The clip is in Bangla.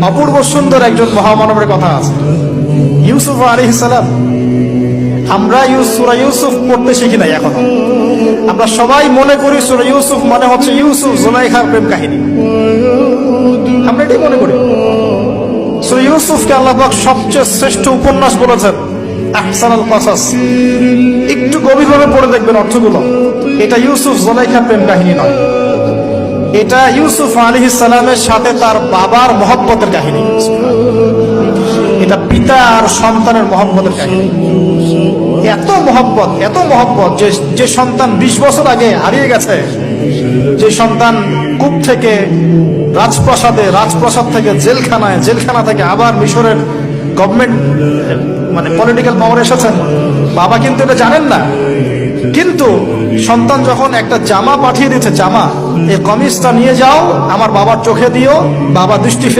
অপূর্ব সুন্দর একজন মহামানবের কথা আছে, ইউসুফ আলাইহিস সালাম। আমরা সূরা ইউসুফ পড়তে শিখি নাই এখনো। আমরা সবাই মনে করি সূরা ইউসুফ মানে হচ্ছে ইউসুফ জুলাইখার প্রেম কাহিনী, আমরা এটাই মনে করি। সূরা ইউসুফকে আল্লাহ পাক সবচেয়ে শ্রেষ্ঠ উপন্যাস বলেছেন, আহসানুল কসাস। একটু গভীরভাবে পড়ে দেখবেন অর্থগুলো। এটা ইউসুফ জুলাইখার প্রেম কাহিনী নয়, এটা ইউসুফ আলাইহিস সালামের সাথে তার বাবার মহব্বতের কাহিনী। এটা পিতা আর সন্তানের মহব্বতের কাহিনী। এত মহব্বত যে সন্তান 20 বছর আগে হারিয়ে গেছে, যে সন্তান কূপ থেকে রাজপ্রাসাদে, রাজপ্রাসাদ থেকে জেলখানায়, জেলখানা থেকে আবার মিশরের গভর্নমেন্ট মানে পলিটিক্যাল পাওয়ার এসেছেন। বাবা কিন্তু এটা জানেন না, কিন্তু সন্তান যখন একটা জামা পাঠিয়ে দিচ্ছে, জামা, এই কমিজটা নিয়ে যাও, আমার বাবার চোখে দিও, বাবা দৃষ্টি ফিরে